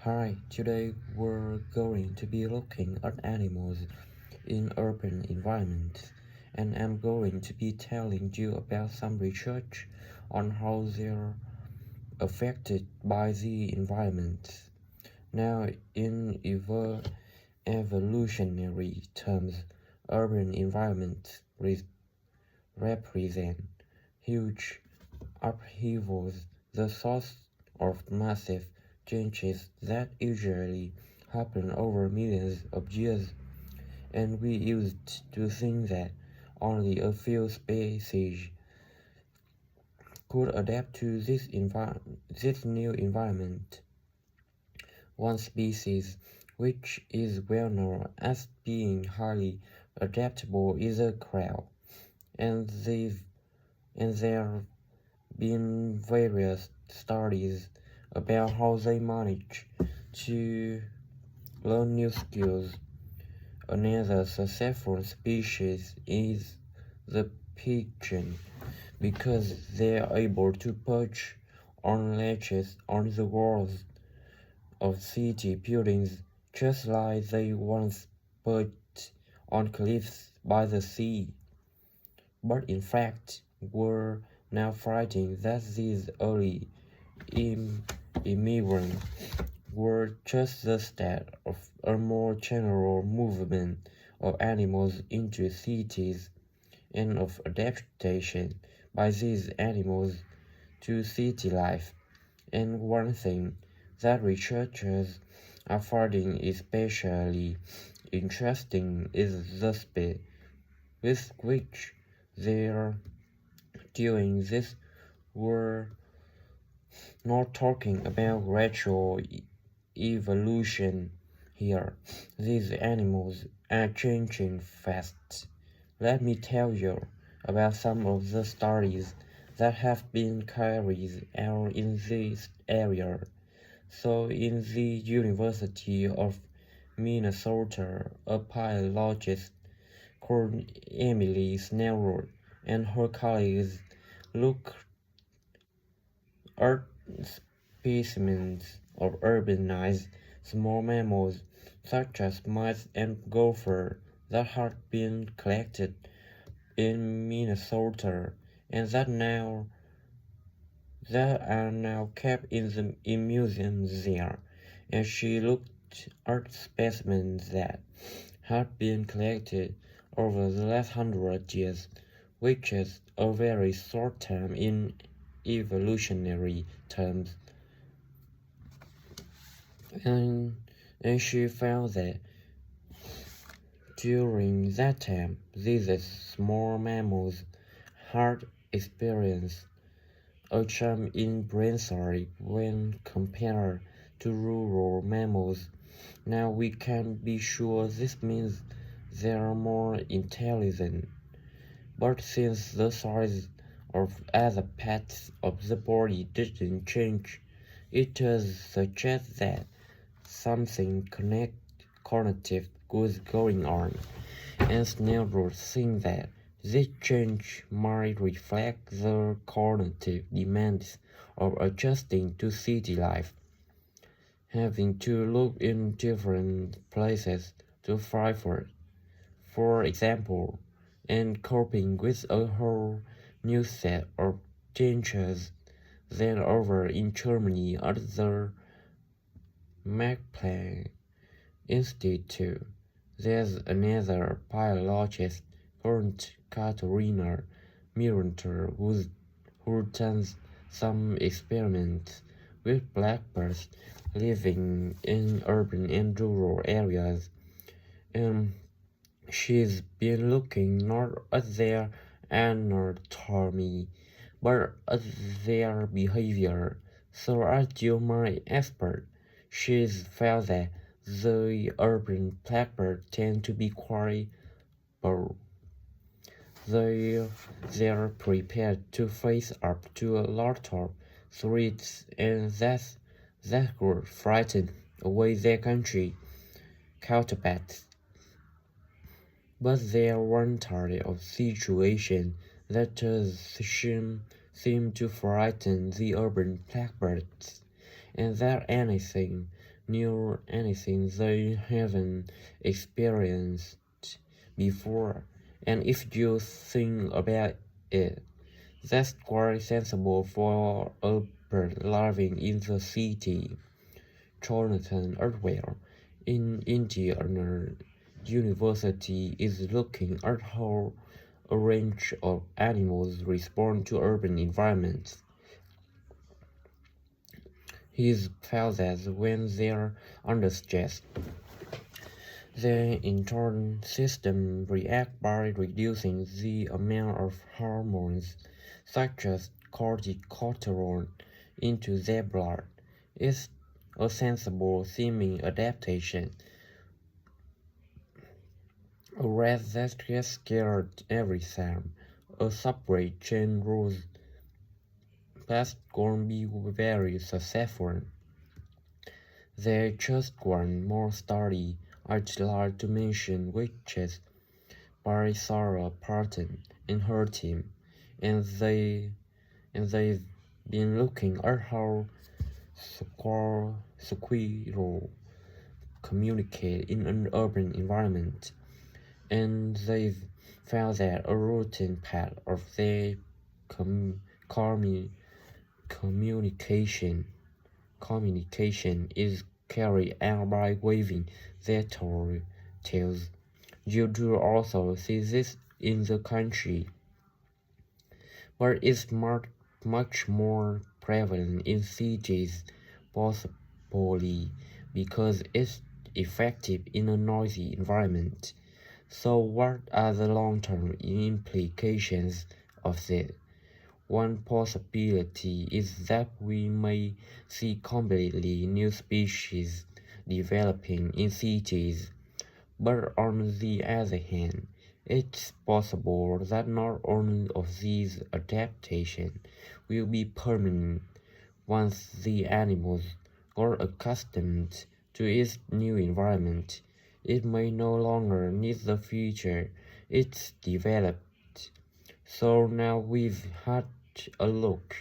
Hi, today we're going to be looking at animals in urban environments, and I'm going to be telling you about some research on how they're affected by the environment. Now, in evolutionary terms, urban environments represent huge upheavals, the source of massive changes that usually happen over millions of years, and we used to think that only a few species could adapt to this new environment. One species, which is well known as being highly adaptable, is a crab, and, and there been various studies about how they manage to learn new skills. Another successful species is the pigeon because they are able to perch on ledges on the walls of city buildings just like they once perched on cliffs by the sea. But in fact, we're now finding that these early immigrants were just the start of a more general movement of animals into cities and of adaptation by these animals to city life. And one thing that researchers are finding especially interesting is the speed with which they're doing this. We're not talking about gradual evolution here. These animals are changing fast. Let me tell you about some of the studies that have been carried out in this area. So, in the University of Minnesota, a biologist called Emily Snellroth and her colleagues looked at specimens of urbanized small mammals such as mice and gophers that had been collected in Minnesota and that are now kept in museums there. And she looked at specimens that had been collected over the last 100 years, which is a very short time in evolutionary terms. And, and she found that during that time, these small mammals had experienced a jump in brain size when compared to rural mammals. Now we can be sure this means they are more intelligent. But since the size of other parts of the body didn't change, it does suggest that something cognitive was going on, and Snellroth thinks that this change might reflect the cognitive demands of adjusting to city life, having to look in different places to thrive. For example, and coping with a whole new set of dangers. Then over in Germany at the Max Planck Institute, there's another biologist called Katharina Mironter who done some experiments with blackbirds living in urban and rural areas. And she's been looking not at their anatomy, but at their behavior. So as you my expert, she's found that the urban blackbird tend to be quite bold. They they're prepared to face up to a lot of threats, and that could frighten away their country counterparts. But there one type of situation that does seem to frighten the urban blackbirds, and that anything near anything they haven't experienced before. And if you think about it, that's quite sensible for a person living in the city. Jonathan Edwards in Indiana University is looking at how a range of animals respond to urban environments. He's found that when they're under stress, their internal system reacts by reducing the amount of hormones such as cortisol into their blood. It's a sensible seeming adaptation. A rat that gets scared every time a subway train rolls past gonna be very successful. There's just one more study I'd like to mention, which is by Sarah Parton and her team, and they've been looking at how squirrels communicate in an urban environment, and they've found that a routine part of their communication is carried out by waving their tails. You do also see this in the country, but it's much more prevalent in cities, possibly because it's effective in a noisy environment. So what are the long-term implications of this? One possibility is that we may see completely new species developing in cities, but on the other hand, it's possible that not all of these adaptations will be permanent. Once the animals are accustomed to its new environment, it may no longer need the feature it's developed. So now we've had a look